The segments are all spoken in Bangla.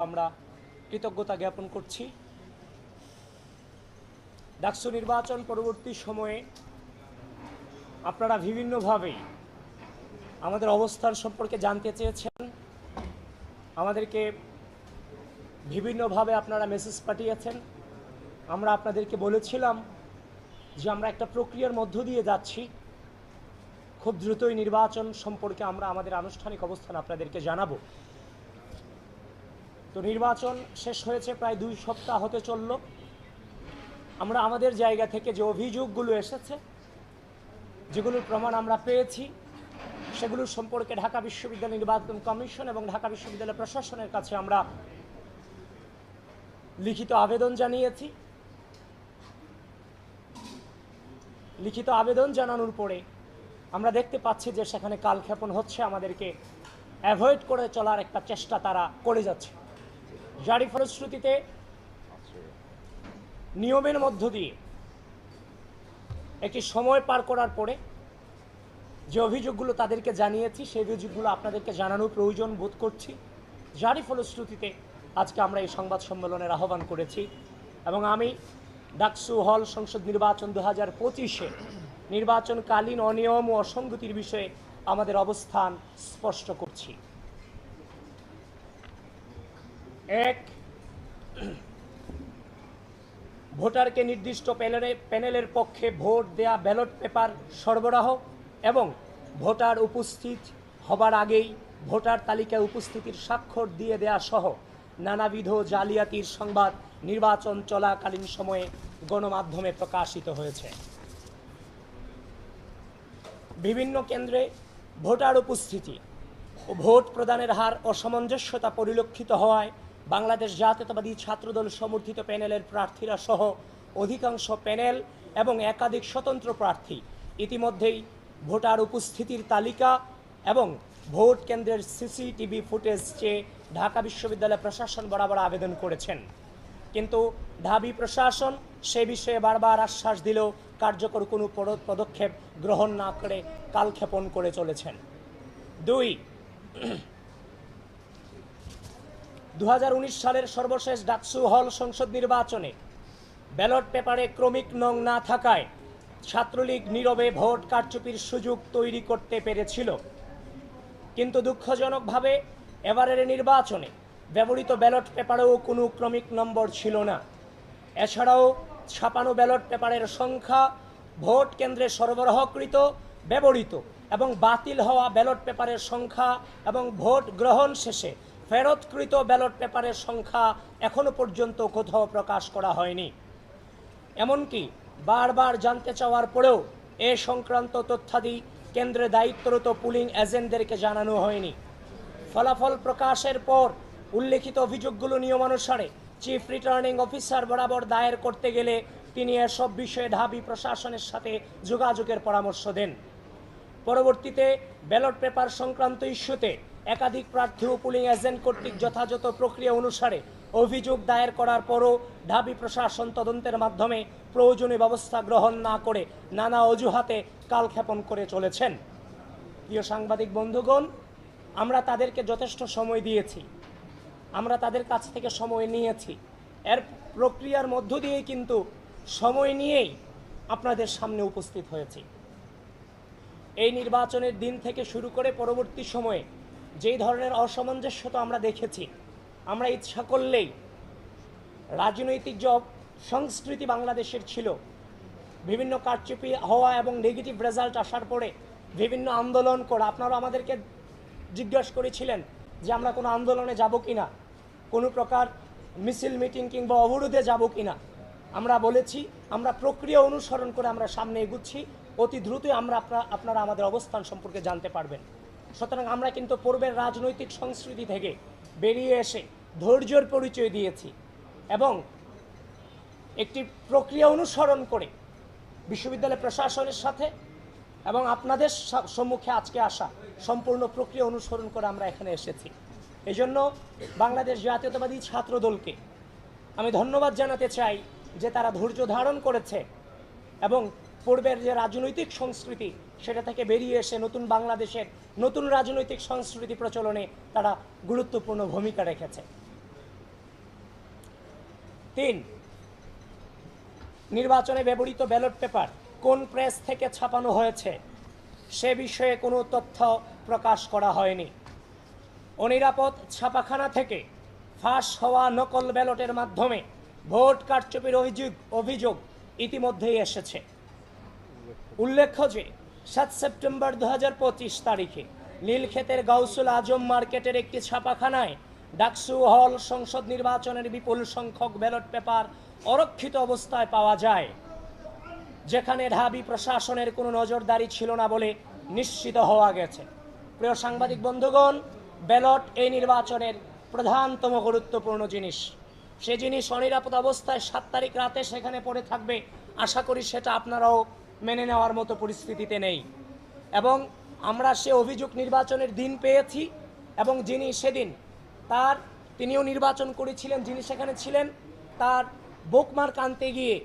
আমরা কৃতজ্ঞতা জ্ঞাপন করছি। ডাকসু নির্বাচন পরবর্তী সময়ে আপনারা বিভিন্নভাবে আমাদের অবস্থান সম্পর্কে জানতে চেয়েছেন, আমাদেরকে বিভিন্নভাবে আপনারা মেসেজ পাঠিয়েছেন। আমরা আপনাদেরকে বলেছিলাম যে আমরা একটা প্রক্রিয়ার মধ্য দিয়ে যাচ্ছি, খুব দ্রুতই নির্বাচন সম্পর্কে আমরা আমাদের আনুষ্ঠানিক অবস্থান আপনাদেরকে জানাবো। তো নির্বাচন শেষ হয়েছে, প্রায় 2 সপ্তাহ হতে চলল। আমরা আমাদের জায়গা থেকে যে অভিযোগগুলো এসেছে, যেগুলোর প্রমাণ আমরা পেয়েছি, সেগুলো সম্পর্কে ঢাকা বিশ্ববিদ্যালয় নির্বাচন কমিশন এবং ঢাকা বিশ্ববিদ্যালয় প্রশাসনের কাছে আমরা লিখিত আবেদন জানিয়েছি। লিখিত আবেদন জানানোর পরে আমরা দেখতে পাচ্ছি যে সেখানে কালক্ষেপণ হচ্ছে, আমাদেরকে অ্যাভয়েড করে চলার একটা চেষ্টা তারা করে যাচ্ছে। যারই ফলশ্রুতিতে নিয়মের মধ্য দিয়ে একটি সময় পার করার পরে যে অভিযোগগুলো তাদেরকে জানিয়েছি, সেই অভিযোগগুলো আপনাদেরকে জানানোর প্রয়োজন বোধ করছি। যারই ফলশ্রুতিতে আজকে আমরা এই সংবাদ সম্মেলনের আহ্বান করেছি এবং আমি ডাকসু হল সংসদ নির্বাচন 2025-এ নির্বাচনকালীন অনিয়ম ও অসঙ্গতির বিষয়ে আমাদের অবস্থান স্পষ্ট করছি। 1, ভোটারকে নির্দিষ্ট প্যানেলের পক্ষে ভোট দেয়া ব্যালট পেপার সরবরাহ এবং ভোটার উপস্থিত হবার আগেই ভোটার তালিকায় উপস্থিতির স্বাক্ষর দিয়ে দেয়া সহ নানাবিধ জালিয়াতির সংবাদ নির্বাচন চলাকালীন সময়ে গণমাধ্যমে প্রকাশিত হয়েছে। বিভিন্ন কেন্দ্রে ভোটার উপস্থিতি ও ভোট প্রদানের হার অসামঞ্জস্যতা পরিলক্ষিত হওয়ায় বাংলাদেশ জাতীয়তাবাদী ছাত্রদল সমর্থিত প্যানেলের প্রার্থীরা সহ অধিকাংশ প্যানেল এবং একাধিক স্বতন্ত্র প্রার্থী ইতিমধ্যেই ভোটার উপস্থিতির তালিকা এবং ভোট কেন্দ্রের সিসিটিভি ফুটেজ চেয়ে ঢাকা বিশ্ববিদ্যালয় প্রশাসন বরাবর আবেদন করেছেন, কিন্তু ঢাবি প্রশাসন সে বিষয়ে বারবার আশ্বাস দিলেও কার্যকর কোনো পদক্ষেপ গ্রহণ না করে কালক্ষেপণ করে চলেছেন। 2, 2019 সালের সর্বশেষ ডাকসু হল সংসদ নির্বাচনে ব্যালট পেপারে ক্রমিক নং না থাকায় ছাত্রলীগ নীরবে ভোট কারচুপির সুযোগ তৈরি করতে পেরেছিল, কিন্তু দুঃখজনকভাবে এবারের নির্বাচনে ব্যবহৃত ব্যালট পেপারেও কোনো ক্রমিক নম্বর ছিল না। এছাড়াও ছাপানো ব্যালট পেপারের সংখ্যা, ভোট কেন্দ্রে সরবরাহকৃত, ব্যবহৃত এবং বাতিল হওয়া ব্যালট পেপারের সংখ্যা এবং ভোট গ্রহণ শেষে ফেরতকৃত ব্যালট পেপারের সংখ্যা এখনো পর্যন্ত কোথাও প্রকাশ করা হয়নি। এমনকি বারবার জানতে চাওয়ার পরেও এ সংক্রান্ত তথ্যাদি কেন্দ্রে দায়িত্বরত পুলিং এজেন্টদেরকে জানানো হয়নি। ফলাফল প্রকাশের পর উল্লেখিত অভিযোগগুলো নিয়মানুসারে চিফ রিটার্নিং অফিসার বরাবর দায়ের করতে গেলে তিনি এসব বিষয়ে ঢাবি প্রশাসনের সাথে যোগাযোগের পরামর্শ দেন। পরবর্তীতে ব্যালট পেপার সংক্রান্ত ইস্যুতে একাধিক প্রার্থী ও পুলিং এজেন্ট কর্তৃক যথাযথ প্রক্রিয়া অনুসারে অভিযোগ দায়ের করার পরও ঢাবি প্রশাসন তদন্তের মাধ্যমে প্রয়োজনীয় ব্যবস্থা গ্রহণ না করে নানা অজুহাতে কালক্ষেপণ করে চলেছেন। প্রিয় সাংবাদিক বন্ধুগণ, আমরা তাদেরকে যথেষ্ট সময় দিয়েছি, আমরা তাদের কাছ থেকে সময় নিয়েছি, এর প্রক্রিয়ার মধ্য দিয়েই কিন্তু সময় নিয়েই আপনাদের সামনে উপস্থিত হয়েছি। এই নির্বাচনের দিন থেকে শুরু করে পরবর্তী সময়ে যেই ধরনের অসামঞ্জস্যতা আমরা দেখেছি, আমরা ইচ্ছা করলেই রাজনৈতিক যে সংস্কৃতি বাংলাদেশের ছিল, বিভিন্ন কারচুপি হওয়া এবং নেগেটিভ রেজাল্ট আসার পরে বিভিন্ন আন্দোলন করা, আপনারা আমাদেরকে জিজ্ঞাসা করেছিলেন যে আমরা কোনো আন্দোলনে যাব কি না, কোনো প্রকার মিছিল মিটিং কিংবা অবরোধে যাব কি না। আমরা বলেছি আমরা প্রক্রিয়া অনুসরণ করে আমরা সামনে এগুচ্ছি, অতি দ্রুতই আপনারা আমাদের অবস্থান সম্পর্কে জানতে পারবেন। সুতরাং আমরা কিন্তু পূর্বের রাজনৈতিক সংস্কৃতি থেকে বেরিয়ে এসে ধৈর্যের পরিচয় দিয়েছি এবং একটি প্রক্রিয়া অনুসরণ করে বিশ্ববিদ্যালয় প্রশাসনের সাথে এবং আপনাদের সম্মুখে আজকে আসা সম্পূর্ণ প্রক্রিয়া অনুসরণ করে আমরা এখানে এসেছি। এজন্য বাংলাদেশ জাতীয়তাবাদী ছাত্রদলকে আমি ধন্যবাদ জানাতে চাই যে তারা ধৈর্য ধারণ করেছে এবং পূর্বের যে রাজনৈতিক সংস্কৃতি সেটা থেকে বেরিয়ে এসে নতুন বাংলাদেশের নতুন রাজনৈতিক সংস্কৃতি প্রচলনে তারা গুরুত্বপূর্ণ ভূমিকা রেখেছে। 3, নির্বাচনে ব্যবহৃত ব্যালট পেপার কোন প্রেস থেকে ছাপানো হয়েছে সে বিষয়ে কোনো তথ্য প্রকাশ করা হয়নি। অনিরাপদ ছাপাখানা থেকে ফাঁস হওয়া নকল ব্যালটের মাধ্যমে ভোট কারচুপির অভিযোগ ইতিমধ্যেই এসেছে। উল্লেখ্য যে 7 সেপ্টেম্বর 2025 তারিখে নীলক্ষেতের গাউসুল আজম মার্কেটের একটি ছাপাখানায় ডাকসু হল সংসদ নির্বাচনের বিপুল সংখ্যক ব্যালট পেপার অরক্ষিত অবস্থায় পাওয়া যায়, যেখানে ঢাবি প্রশাসনের কোনো নজরদারি ছিল না বলে নিশ্চিত হওয়া গেছে। প্রিয় সাংবাদিক বন্ধুগণ, ব্যালট এই নির্বাচনের প্রধানতম গুরুত্বপূর্ণ জিনিস। সে জিনিস অনিরাপদ অবস্থায় 7 তারিখ রাতে সেখানে পড়ে থাকবে। আশা করি সেটা আপনারাও মেনে নেওয়ার মতো পরিস্থিতিতে নেই। এবং আমরা সে অভিযোগ নির্বাচনের দিন পেয়েছি, এবং যিনি সেদিন তিনিও নির্বাচন করেছিলেন, যিনি সেখানে ছিলেন, তার বুকমার্ক আনতে গিয়ে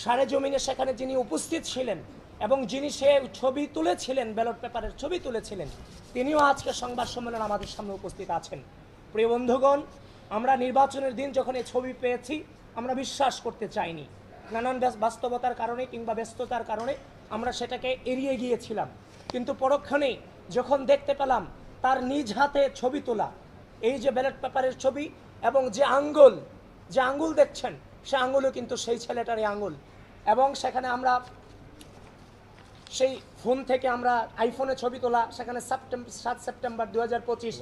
সারেজমিনে সেখানে যিনি উপস্থিত ছিলেন এবং যিনি সে ছবি তুলেছিলেন, ব্যালট পেপারের ছবি তুলেছিলেন, তিনিও আজকে সংবাদ সম্মেলন আমাদের সামনে উপস্থিত আছেন। প্রিয় বন্ধুগণ, আমরা নির্বাচনের দিন যখন এই ছবি পেয়েছি আমরা বিশ্বাস করতে চাইনি। নানান বাস্তবতার কারণে কিংবা ব্যস্ততার কারণে আমরা সেটাকে এড়িয়ে গিয়েছিলাম। কিন্তু পরক্ষণেই যখন দেখতে পেলাম তার নিজ হাতে ছবি তোলা এই যে ব্যালট পেপারের ছবি, এবং যে আঙ্গুল দেখছেন সে আঙ্গুলও কিন্তু সেই ছেলেটারই আঙ্গুল। এবং সেখানে আমরা সেই ফোন থেকে আমরা আইফোনে ছবি তোলা, সেখানে 7 সেপ্টেম্বর 2025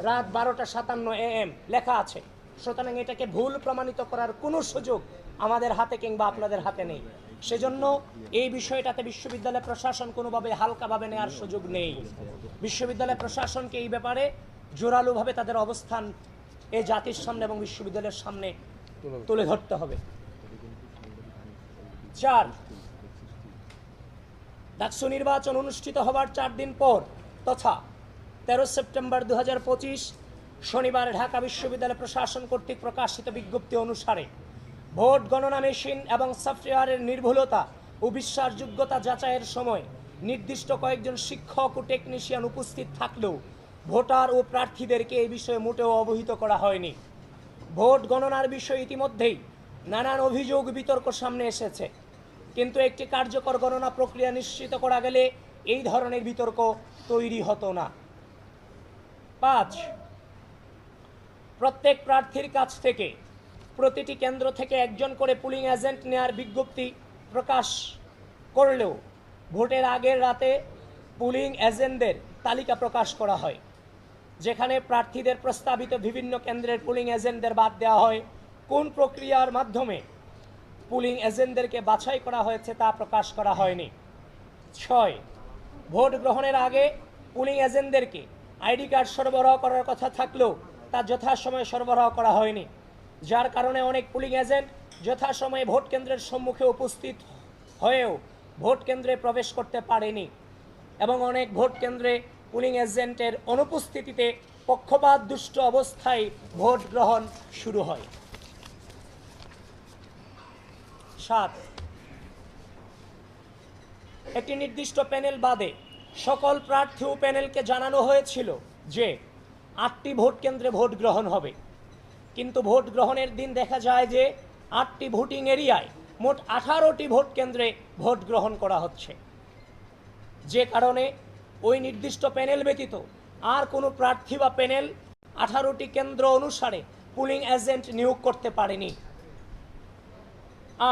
রাত 12:57 AM লেখা আছে। সুতরাং এটাকে ভুল প্রমাণিত করার কোনো সুযোগ আমাদের হাতে কিংবা আপনাদের হাতে নেই। সেজন্য এই বিষয়টাতে বিশ্ববিদ্যালয় প্রশাসন কোনোভাবে হালকাভাবে নেওয়ার সুযোগ নেই। বিশ্ববিদ্যালয় প্রশাসনকে এই ব্যাপারে জোরালোভাবে তাদের অবস্থান এই জাতির সামনে এবং বিশ্ববিদ্যালয়ের সামনে তুলে ধরতে হবে। 4, ডাকসু নির্বাচন অনুষ্ঠিত হবার 4 দিন পর তথা 13 সেপ্টেম্বর 2025 শনিবার ঢাকা বিশ্ববিদ্যালয় প্রশাসন কর্তৃক প্রকাশিত বিজ্ঞপ্তি অনুসারে ভোট গণনা মেশিন এবং সফটওয়্যারের নির্ভুলতা ও বিশ্বাসযোগ্যতা যাচাইয়ের সময় নির্দিষ্ট কয়েকজন শিক্ষক ও টেকনিশিয়ান উপস্থিত থাকলেও ভোটার ও প্রার্থীদেরকে এই বিষয়ে মোটেও অবহিত করা হয়নি। ভোট গণনার বিষয়ে ইতিমধ্যেই নানান অভিযোগ বিতর্ক সামনে এসেছে, কিন্তু একটি কার্যকর গণনা প্রক্রিয়া নিশ্চিত করা গেলে এই ধরনের বিতর্ক তৈরি হতো না। 5, প্রত্যেক প্রার্থীর কাছ থেকে প্রতিটি কেন্দ্র থেকে একজন করে পুলিং এজেন্ট নেয়ার বিজ্ঞপ্তি প্রকাশ করলেও ভোটের আগের রাতে পুলিং এজেন্টদের তালিকা প্রকাশ করা হয়, যেখানে প্রার্থীদের প্রস্তাবিত বিভিন্ন কেন্দ্রের পুলিং এজেন্টদের বাদ দেওয়া হয়। কোন প্রক্রিয়ার মাধ্যমে পুলিং এজেন্টদেরকে বাছাই করা হয়েছে তা প্রকাশ করা হয়নি। 6, ভোট গ্রহণের আগে পুলিং এজেন্টদেরকে আইডি কার্ড সরবরাহ করার কথা থাকলেও তা যথাসময়ে সরবরাহ করা হয়নি, যার কারণে অনেক পুলিং এজেন্ট যথাসময়ে ভোট কেন্দ্রের সম্মুখে উপস্থিত হয়েও ভোট কেন্দ্রে প্রবেশ করতে পারেনি, এবং অনেক ভোট কেন্দ্রে পুলিং এজেন্টের অনুপস্থিতিতে পক্ষপাত দুষ্ট অবস্থায় ভোট গ্রহণ শুরু হয়। 7, একটি নির্দিষ্ট প্যানেল বাদে সকল প্রার্থী ও প্যানেলকে জানানো হয়েছিল যে 8টি ভোট কেন্দ্রে ভোট গ্রহণ হবে, কিন্তু ভোট গ্রহণের দিন দেখা যায় যে 8টি ভোটিং এরিয়ায় মোট 18টি ভোট কেন্দ্রে ভোট গ্রহণ করা হচ্ছে, যে কারণে ওই নির্দিষ্ট প্যানেল ব্যতীত আর কোনো প্রার্থী বা প্যানেল 18টি কেন্দ্র অনুসারে পুলিং এজেন্ট নিয়োগ করতে পারেনি।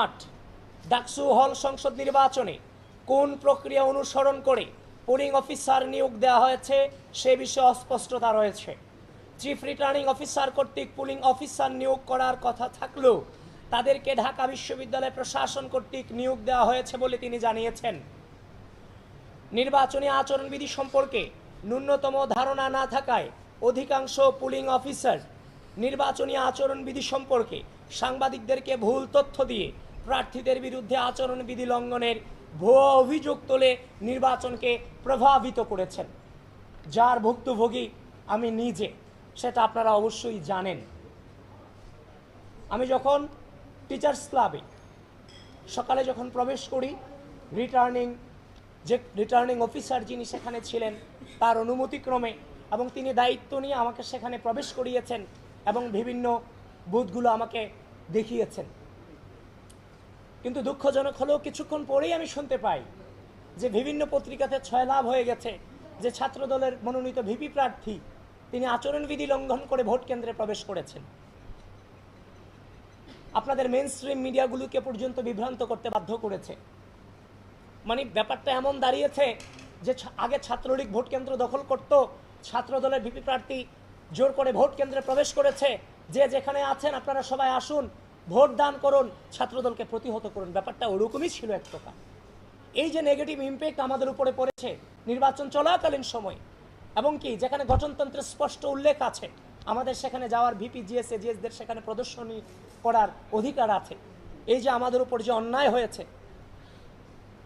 8, ডাকসু হল সংসদ নির্বাচনে কোন প্রক্রিয়া অনুসরণ করে পুলিং অফিসার নিয়োগ দেওয়া হয়েছে সে বিষয়ে অস্পষ্টতা রয়েছে। চিফ রিটার্নিং অফিসার কর্তৃক পুলিং অফিসার নিয়োগ করার কথা থাকলেও তাদেরকে ঢাকা বিশ্ববিদ্যালয় প্রশাসন কর্তৃক নিয়োগ দেওয়া হয়েছে বলে তিনি জানিয়েছেন। নির্বাচনী আচরণবিধি সম্পর্কে ন্যূনতম ধারণা না থাকায় অধিকাংশ পুলিং অফিসার নির্বাচনী আচরণবিধি সম্পর্কে সাংবাদিকদেরকে ভুল তথ্য দিয়ে প্রার্থীদের বিরুদ্ধে আচরণবিধি লঙ্ঘনের ভুয়া অভিযোগ তুলে নির্বাচনকে প্রভাবিত করেছেন, যার ভুক্তভোগী আমি নিজে, সেটা আপনারা অবশ্যই জানেন। আমি যখন টিচার্স ক্লাবে সকালে যখন প্রবেশ করি, রিটার্নিং অফিসার যিনি সেখানে ছিলেন তার অনুমতিক্রমে এবং তিনি দায়িত্ব নিয়ে আমাকে সেখানে প্রবেশ করিয়েছেন এবং বিভিন্ন বুথগুলো আমাকে দেখিয়েছেন। কিন্তু দুঃখজনক হলেও কিছুক্ষণ পরেই আমি শুনতে পাই যে বিভিন্ন পত্রিকাতে ছয়লাভ হয়ে গেছে যে ছাত্রদলের মনোনীত ভিপি প্রার্থী তিনি আচরণবিধি লঙ্ঘন করে ভোট কেন্দ্রে প্রবেশ করেছেন। আপনাদের মেইন স্ট্রিম মিডিয়াগুলোকে পর্যন্ত বিভ্রান্ত করতে বাধ্য করেছে। মানে ব্যাপারটা এমন দাঁড়িয়েছে যে আগে ছাত্রলীগ ভোট কেন্দ্র দখল করত, ছাত্রদলের ভিপি প্রার্থী জোর করে ভোট কেন্দ্রে প্রবেশ করেছে, যে যেখানে আছেন আপনারা সবাই আসুন, ভোট দান করুন, ছাত্রদলকে প্রতিহত করুন। ব্যাপারটা ওরকমই ছিল এক প্রকার। এই যে নেগেটিভ ইম্প্যাক্ট আমাদের উপরে পড়েছে নির্বাচন চলাকালীন সময়, এবং কি যেখানে গঠনতন্ত্রের স্পষ্ট উল্লেখ আছে আমাদের সেখানে যাওয়ার ভিপি জিএস এজিএসদের সেখানে প্রদর্শনী করার অধিকার আছে, এই যে আমাদের উপর যে অন্যায় হয়েছে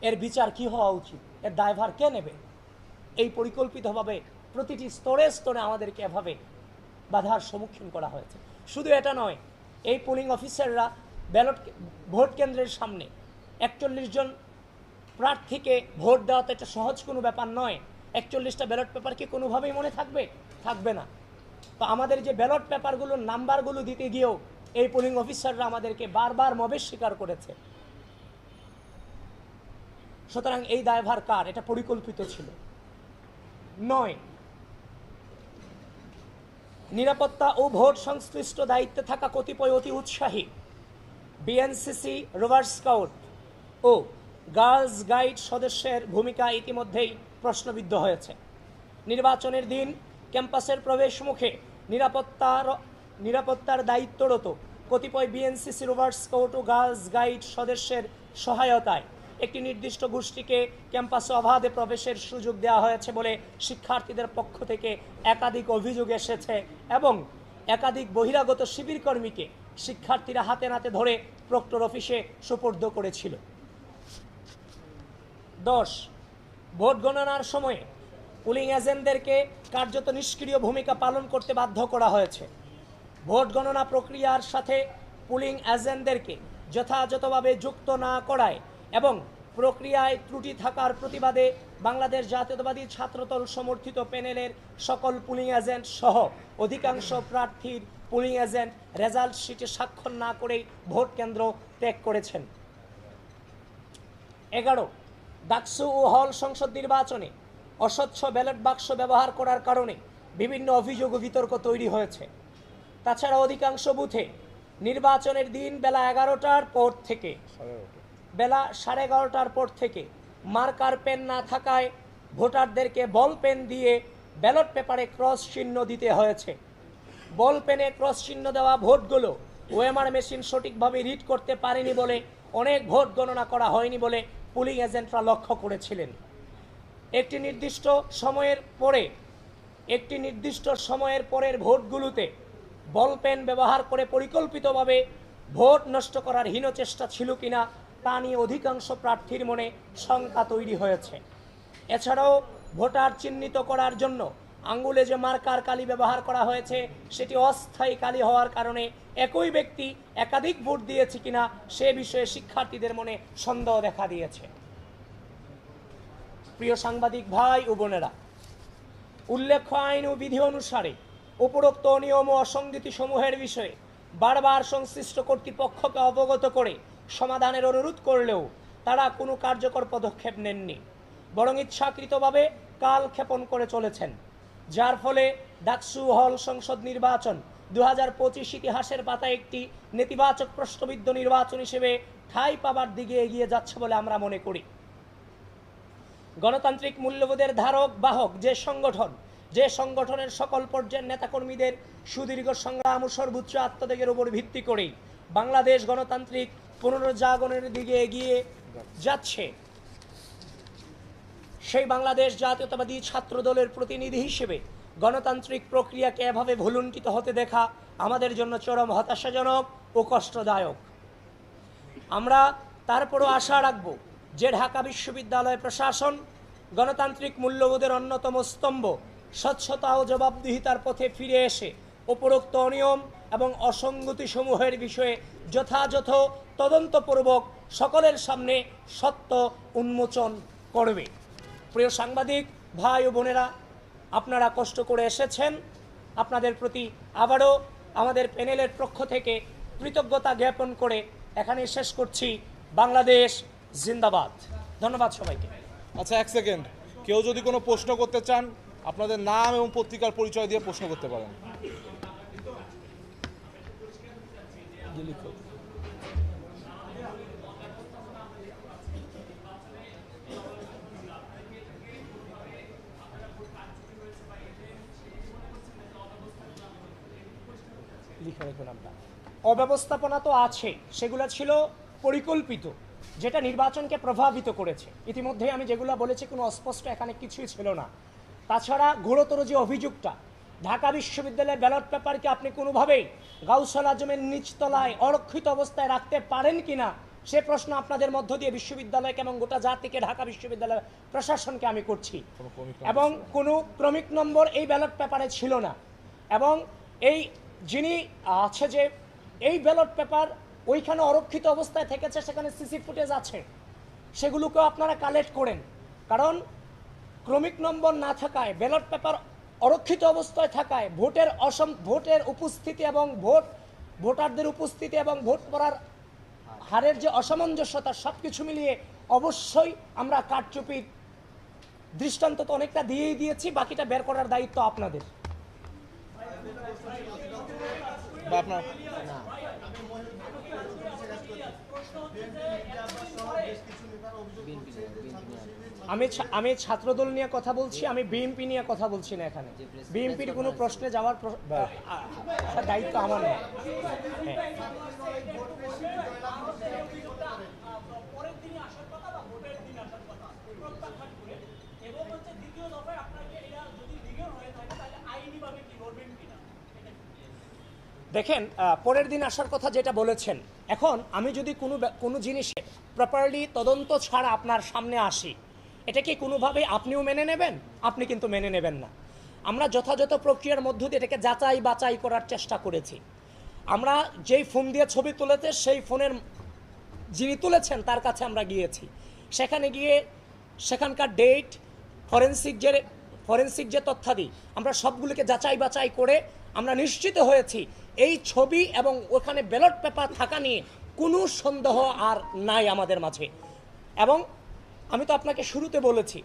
এর বিচার কি হওয়া উচিত, এর দায়ভার কে নেবে? এই পরিকল্পিতভাবে প্রতিটি স্তরে স্তরে আমাদেরকে এভাবে বাধার সম্মুখীন করা হয়েছে। শুধু এটা নয়, এই পোলিং অফিসাররা ভোট কেন্দ্রের সামনে 41 জন প্রার্থীকে ভোট দেওয়া তো এটা সহজ কোনো ব্যাপার নয়। 41টা ব্যালট পেপার কি কোনোভাবেই মনে থাকবে? থাকবে না। তো আমাদের যে ব্যালট পেপারগুলোর নাম্বারগুলো দিতে গিয়েও এই পোলিং অফিসাররা আমাদেরকে বারবার মবেশ স্বীকার করেছে। সুতরাং এই দায়ভার কার? এটা পরিকল্পিত ছিল। 9, নিরাপত্তা ও ভোট সংশ্লিষ্ট দায়িত্বে থাকা কতিপয় অতি উৎসাহী বিএনসিসি, রোভার স্কাউট ও গার্লস গাইড সদস্যের ভূমিকা ইতিমধ্যেই প্রশ্নবিদ্ধ হয়েছে। নির্বাচনের দিন ক্যাম্পাসের প্রবেশ মুখে নিরাপত্তার দায়িত্বরত কতিপয় বিএনসিসি, রোভার স্কাউট ও গার্লস গাইড সদস্যের সহায়তায় একটি নির্দিষ্ট গোষ্ঠীকে ক্যাম্পাসে অবাধে প্রবেশের সুযোগ দেওয়া হয়েছে বলে শিক্ষার্থীদের পক্ষ থেকে একাধিক অভিযোগ এসেছে, এবং একাধিক বহিরাগত শিবির কর্মীকে শিক্ষার্থীরা হাতে নাতে ধরে প্রক্টর অফিসে সোপর্দ করেছিল। 10, ভোট গণনার সময়ে পুলিং এজেন্টদেরকে কার্যত নিষ্ক্রিয় ভূমিকা পালন করতে বাধ্য করা হয়েছে। ভোট গণনা প্রক্রিয়ার সাথে পুলিং এজেন্টদেরকে যথাযথভাবে যুক্ত না করায় এবং প্রক্রিয়ায় ত্রুটি থাকার প্রতিবাদে বাংলাদেশ জাতীয়তাবাদী ছাত্রদল সমর্থিত প্যানেলের সকল পুলিং এজেন্ট সহ অধিকাংশ প্রার্থীর পুলিং এজেন্ট রেজাল্ট শিটে স্বাক্ষর না করেই ভোট কেন্দ্র ত্যাগ করেছেন। 11, ডাকসু ও হল সংসদ নির্বাচনে অস্বচ্ছ ব্যালট বাক্স ব্যবহার করার কারণে বিভিন্ন অভিযোগ ও বিতর্ক তৈরি হয়েছে। তাছাড়া অধিকাংশ বুথে নির্বাচনের দিন বেলা 11টার পর থেকে বেলা 11:30টার পর থেকে মার্কার পেন না থাকায় ভোটারদেরকে বল পেন দিয়ে ব্যালট পেপারে ক্রস চিহ্ন দিতে হয়েছে। বল পেনে ক্রস চিহ্ন দেওয়া ভোটগুলো ওএমআর মেশিন সঠিকভাবে রিড করতে পারেনি বলে অনেক ভোট গণনা করা হয়নি বলে পুলিং এজেন্টরা লক্ষ্য করেছিলেন। একটি নির্দিষ্ট সময়ের পরের ভোটগুলোতে বল পেন ব্যবহার করে পরিকল্পিতভাবে ভোট নষ্ট করার হীন চেষ্টা ছিল কিনা তা নিয়ে অধিকাংশ প্রার্থীর মনে শঙ্কা তৈরি হয়েছে। এছাড়াও ভোটার চিহ্নিত করার জন্য আঙ্গুলে যে মার্কার কালি ব্যবহার করা হয়েছে সেটি অস্থায়ী কালি হওয়ার কারণে একই ব্যক্তি একাধিক ভোট দিয়েছে কিনা সে বিষয়ে শিক্ষার্থীদের মনে সন্দেহ দেখা দিয়েছে। প্রিয় সাংবাদিক ভাই ও বোনেরা, উল্লেখ্য আইন ও বিধি অনুসারে উপরোক্ত নিয়ম ও অসঙ্গতি সমূহের বিষয়ে বারবার সংশ্লিষ্ট কর্তৃপক্ষকে অবগত করে সমাধানের অনুরোধ করলেও তারা কোনো কার্যকর পদক্ষেপ নেননি, বরং ইচ্ছাকৃতভাবে কালক্ষেপণ করে চলেছেন, যার ফলে ডাকসু হল সংসদ নির্বাচন 2025 ইতিহাসের পাতায় একটি নেতিবাচক প্রশ্নবিদ্ধ নির্বাচন হিসেবে ঠাঁই পাবার দিকে এগিয়ে যাচ্ছে বলে আমরা মনে করি। গণতান্ত্রিক মূল্যবোধের ধারক বাহক যে সংগঠনের সকল পর্যায়ের নেতাকর্মীদের সুদীর্ঘ সংগ্রাম ও সর্বোচ্চ আত্মত্যাগের উপর ভিত্তি করেই বাংলাদেশ গণতান্ত্রিক পুনরুজ্জাগরণের দিকে এগিয়ে যাচ্ছে, সেই বাংলাদেশ জাতীয়তাবাদী ছাত্রদলের প্রতিনিধি হিসেবে গণতান্ত্রিক প্রক্রিয়াকে এভাবে ভুলুণ্ঠিত হতে দেখা আমাদের জন্য চরম হতাশাজনক ও কষ্টদায়ক। আমরা তারপরও আশা রাখব যে ঢাকা বিশ্ববিদ্যালয় প্রশাসন গণতান্ত্রিক মূল্যবোধের অন্যতম স্তম্ভ স্বচ্ছতা ও জবাবদিহিতার পথে ফিরে এসে উপরোক্ত অনিয়ম এবং অসঙ্গতিসমূহের বিষয়ে যথাযথ তদন্তপূর্বক সকলের সামনে সত্য উন্মোচন করবে। প্রিয় সাংবাদিক ভাই ও বোনেরা, আপনারা কষ্ট করে এসেছেন, আপনাদের প্রতি আবারও আমাদের প্যানেলের পক্ষ থেকে কৃতজ্ঞতা জ্ঞাপন করে এখানে শেষ করছি। বাংলাদেশ জিন্দাবাদ। ধন্যবাদ সবাইকে। আচ্ছা, এক সেকেন্ড, কেউ যদি কোনো প্রশ্ন করতে চান আপনাদের নাম এবং পত্রিকার পরিচয় দিয়ে প্রশ্ন করতে পারেন। অব্যবস্থাপনা তো আছে, সেগুলো ছিল পরিকল্পিত, যেটা নির্বাচনকে প্রভাবিত করেছে। ইতিমধ্যে আমি যেগুলো বলেছি কোনো অস্পষ্ট এখানে কিছুই ছিল না। তাছাড়া গুরুতর যে অভিযোগটা, ঢাকা বিশ্ববিদ্যালয়ের ব্যালট পেপারকে আপনি কোনোভাবেই গাউসুল আজমের নিচতলায় অরক্ষিত অবস্থায় রাখতে পারেন কিনা সে প্রশ্ন আপনাদের মধ্য দিয়ে বিশ্ববিদ্যালয়কে এবং গোটা জাতিকে, ঢাকা বিশ্ববিদ্যালয় প্রশাসনকে আমি করছি। এবং কোনো ক্রমিক নম্বর এই ব্যালট পেপারে ছিল না। এবং এই যিনি আছে যে এই ব্যালট পেপার ওইখানে অরক্ষিত অবস্থায় থেকেছে, সেখানে সিসি ফুটেজ আছে, সেগুলোকেও আপনারা কালেক্ট করেন। কারণ ক্রমিক নম্বর না থাকায়, ব্যালট পেপার অরক্ষিত অবস্থায় থাকায় ভোটের উপস্থিতি এবং ভোটারদের উপস্থিতি এবং ভোট করার হারের যে অসামঞ্জস্যতা, সব কিছু মিলিয়ে অবশ্যই আমরা কারচুপির দৃষ্টান্ত তো অনেকটা দিয়েই দিয়েছি, বাকিটা বের করার দায়িত্ব আপনাদের। আমি ছাত্রদল নিয়ে কথা বলছি, আমি বিএনপি নিয়ে কথা বলছি না। এখানে বিএনপির কোনো প্রশ্নে যাওয়ার দায়িত্ব আমার নয়। দেখেন, পরের দিন আসার কথা যেটা বলেছেন, এখন আমি যদি কোনো জিনিসে প্রপারলি তদন্ত ছাড়া আপনার সামনে আসি, এটা কি কোনোভাবে আপনিও মেনে নেবেন? আপনি কিন্তু মেনে নেবেন না। আমরা যথাযথ প্রক্রিয়ার মধ্য দিয়ে এটাকে যাচাই বাছাই করার চেষ্টা করেছি। আমরা যেই ফোন দিয়ে ছবি তুলেছে, সেই ফোনের যিনি তুলেছেন তার কাছে আমরা গিয়েছি। সেখানে গিয়ে সেখানকার ডেট, ফরেন্সিক যে তথ্যাদি, আমরা সবগুলোকে যাচাই বাছাই করে আমরা নিশ্চিত হয়েছি এই ছবি এবং ওখানে ব্যালট পেপার থাকা নিয়ে কোনো সন্দেহ আর নাই আমাদের মাঝে। এবং আমি তো আপনাকে শুরুতে বলেছি,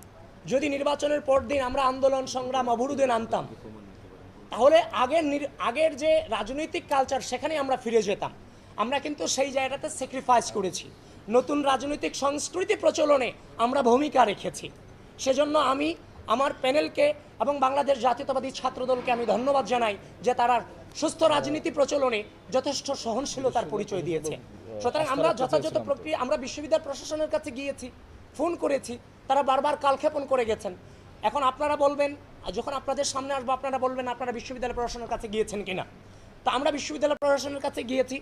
যদি নির্বাচনের পর দিন আমরা আন্দোলন সংগ্রাম অবরোধে নামতাম, তাহলে আগের যে রাজনৈতিক কালচার সেখানে আমরা ফিরে যেতাম। আমরা কিন্তু সেই জায়গাতে স্যাক্রিফাইস করেছি, নতুন রাজনৈতিক সংস্কৃতি প্রচলনে আমরা ভূমিকা রেখেছি। সেজন্য আমি আমার প্যানেলকে এবং বাংলাদেশ জাতীয়তাবাদী ছাত্রদলকে আমি ধন্যবাদ জানাই যে তারা সুস্থ রাজনীতি প্রচলনে যথেষ্ট সহনশীলতার পরিচয় দিয়েছে। সুতরাং আমরা যথাযথ প্রক্রিয়া, আমরা বিশ্ববিদ্যালয় প্রশাসনের কাছে গিয়েছি, ফোন করেছি, তারা বারবার কালক্ষেপণ করে গেছেন। এখন আপনারা বলবেন, যখন আপনাদের সামনে আসবো আপনারা বলবেন আপনারা বিশ্ববিদ্যালয় প্রশাসনের কাছে গিয়েছেন কিনা। তা আমরা বিশ্ববিদ্যালয় প্রশাসনের কাছে গিয়েছি,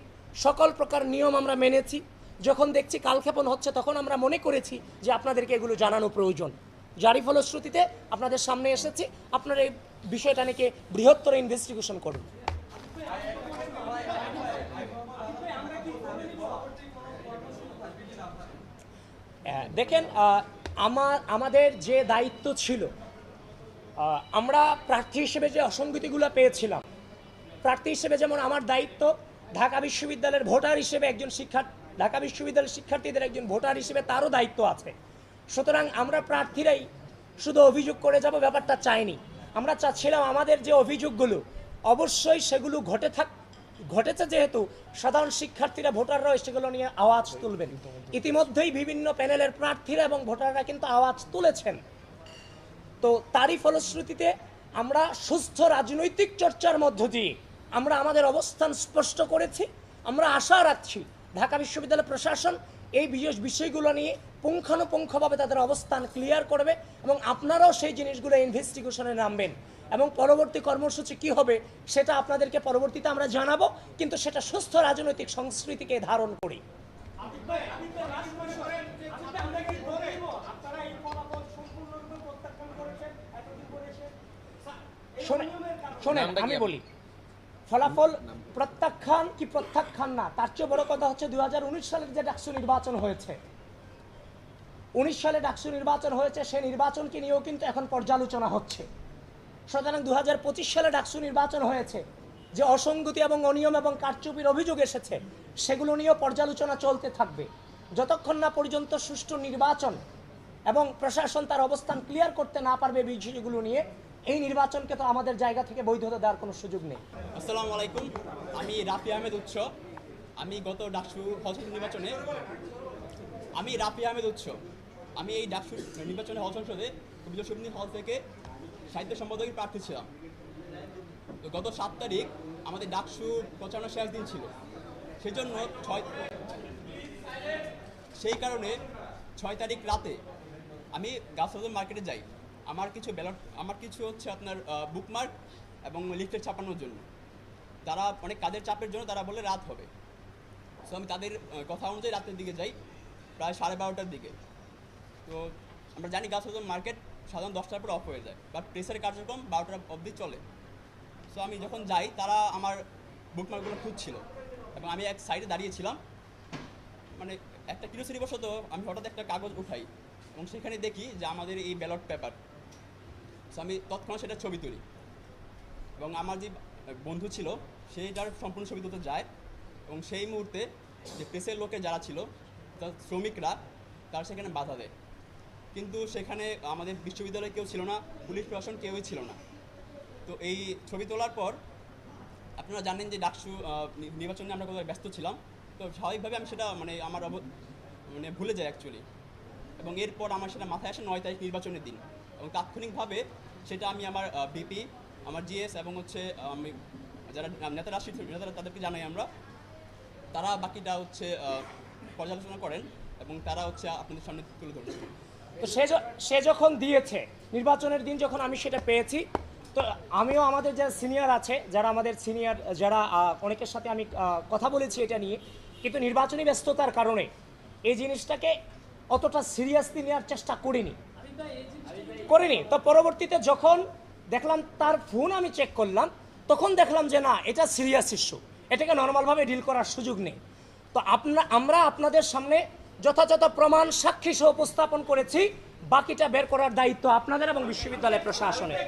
সকল প্রকার নিয়ম আমরা মেনেছি। যখন দেখছি কালক্ষেপণ হচ্ছে, তখন আমরা মনে করেছি যে আপনাদেরকে এগুলো জানানো প্রয়োজন। যারই ফলশ্রুতিতে আপনাদের সামনে এসেছি। আপনারা এই বিষয়টা নিয়ে বৃহত্তর ইনভেস্টিগেশন করুন। দেখেন, আমাদের যে দায়িত্ব ছিল, আমরা প্রার্থী হিসেবে যে অসঙ্গতিগুলো পেয়েছিলাম, প্রার্থী হিসেবে যেমন আমার দায়িত্ব, ঢাকা বিশ্ববিদ্যালয়ের ভোটার হিসেবে ঢাকা বিশ্ববিদ্যালয়ের শিক্ষার্থীদের একজন ভোটার হিসেবে তারও দায়িত্ব আছে। সুতরাং আমরা প্রার্থীরাই শুধু অভিযোগ করে যাব ব্যাপারটা চাইনি। আমরা চাচ্ছিলাম আমাদের যে অভিযোগগুলো অবশ্যই সেগুলো ঘটেছে, যেহেতু সাধারণ শিক্ষার্থীরা, ভোটাররা সেগুলো নিয়ে আওয়াজ তুলবেন। ইতিমধ্যেই বিভিন্ন প্যানেলের প্রার্থীরা এবং ভোটাররা কিন্তু আওয়াজ তুলেছেন। তো তারই ফলশ্রুতিতে আমরা সুস্থ রাজনৈতিক চর্চার মধ্য দিয়ে আমরা আমাদের অবস্থান স্পষ্ট করেছি। আমরা আশা রাখছি ঢাকা বিশ্ববিদ্যালয় প্রশাসন এই বিষয়গুলো নিয়ে পুঙ্খানুপুঙ্খভাবে তাদের অবস্থান ক্লিয়ার করবে এবং আপনারাও সেই জিনিসগুলো ইনভেস্টিগেশনে নামবেন এবং পরবর্তী কর্মসূচি কি হবে সেটা আপনাদেরকে পরবর্তীতে আমরা জানাবো, কিন্তু সেটা সুস্থ রাজনৈতিক সংস্কৃতিকে ধারণ করি। শোনেন, আমি বলি, ফলাফল প্রত্যাখ্যান কি প্রত্যাখ্যান না, তার চেয়ে বড় কথা হচ্ছে 2019 সালের যে ডাকসু নির্বাচন হয়েছে, 19 সালে ডাকসু নির্বাচন হয়েছে, সেই নির্বাচনকে নিয়েও কিন্তু এখন পর্যালোচনা হচ্ছে। সুতরাং 2025 সালে ডাকসু নির্বাচন হয়েছে, যে অসঙ্গতি এবং অনিয়ম এবং কারচুপির অভিযোগ এসেছে সেগুলো নিয়েও পর্যালোচনা চলতে থাকবে যতক্ষণ না পর্যন্ত সুষ্ঠু নির্বাচন এবং প্রশাসন তার অবস্থান ক্লিয়ার করতে না পারবে বিষয়গুলো নিয়ে এই নির্বাচনকে তো আমাদের জায়গা থেকে বৈধতা দেওয়ার কোনো সুযোগ নেই। আসসালামু আলাইকুম, আমি রাফি আহমেদ উৎস। আমি গত ডাকসু হল নির্বাচনে আমি এই ডাকসু নির্বাচনে হল সংসদে কবিতা সমিতি হল থেকে সাহিত্য সম্পাদকের প্রার্থী ছিলাম। তো গত 7 তারিখ আমাদের ডাকসু প্রচারণার শেষ দিন ছিল, সেই জন্য সেই কারণে 6 তারিখ রাতে আমি গাছবাজার মার্কেটে যাই। আমার কিছু হচ্ছে আপনার বুকমার্ক এবং লিফলেট ছাপানোর জন্য। তারা অনেক কাজের চাপের জন্য তারা বলে রাত হবে। সো আমি তাদের কথা অনুযায়ী রাতের দিকে যাই, প্রায় 12:30টার দিকে। তো আমরা জানি গাছবাজার মার্কেট সাধারণত 10টার পর অফ হয়ে যায়, বাট প্রেসের কার্যক্রম 12টা অবধি চলে। সো আমি যখন যাই তারা আমার বুকমার্কগুলো খুঁজছিল এবং আমি এক সাইডে দাঁড়িয়েছিলাম। মানে একটা কিউরিওসিটিবশত আমি হঠাৎ একটা কাগজ উঠাই এবং সেখানে দেখি যে আমাদের এই ব্যালট পেপার। সো আমি তৎক্ষণাৎ সেটা ছবি তুলি এবং আমার যে বন্ধু ছিল সেইটার সম্পূর্ণ ছবি তুলতে যায় এবং সেই মুহূর্তে যে প্রেসের লোকে যারা ছিল তার শ্রমিকরা তার সেখানে বাধা দেয়। কিন্তু সেখানে আমাদের বিশ্ববিদ্যালয়ে কেউ ছিল না, পুলিশ প্রশাসন কেউই ছিল না। তো এই ছবি তোলার পর আপনারা জানেন যে ডাকসু নির্বাচনে আমরা কোথাও ব্যস্ত ছিলাম। তো স্বাভাবিকভাবে আমি সেটা আমার ভুলে যাই অ্যাকচুয়ালি। এবং এরপর আমার সেটা মাথায় আসে 9 তারিখ নির্বাচনের দিন এবং তাৎক্ষণিকভাবে সেটা আমি আমার বিপি, আমার জিএস এবং হচ্ছে আমি যারা নেতারা তাদেরকে জানাই আমরা। তারা বাকিটা হচ্ছে পর্যালোচনা করেন এবং তারা হচ্ছে আপনাদের সামনে তুলে ধরছে। তো সে যখন দিয়েছে নির্বাচনের দিন যখন আমি সেটা পেয়েছি, তো আমিও আমাদের যারা সিনিয়র আছে, যারা আমাদের সিনিয়র যারা অনেকের সাথে আমি কথা বলেছি এটা নিয়ে, কিন্তু নির্বাচনী ব্যস্ততার কারণে এই জিনিসটাকে অতটা সিরিয়াসলি নেওয়ার চেষ্টা করিনি। তো পরবর্তীতে যখন দেখলাম তার ফোন আমি চেক করলাম, তখন দেখলাম যে না, এটা সিরিয়াস ইস্যু, এটাকে নর্মালভাবে ডিল করার সুযোগ নেই। তো আমরা আপনাদের সামনে যথাযথ প্রমাণ সাক্ষী সহ উপস্থাপন করেছি, বাকিটা বের করার দায়িত্ব আপনাদের এবং বিশ্ববিদ্যালয় প্রশাসনের।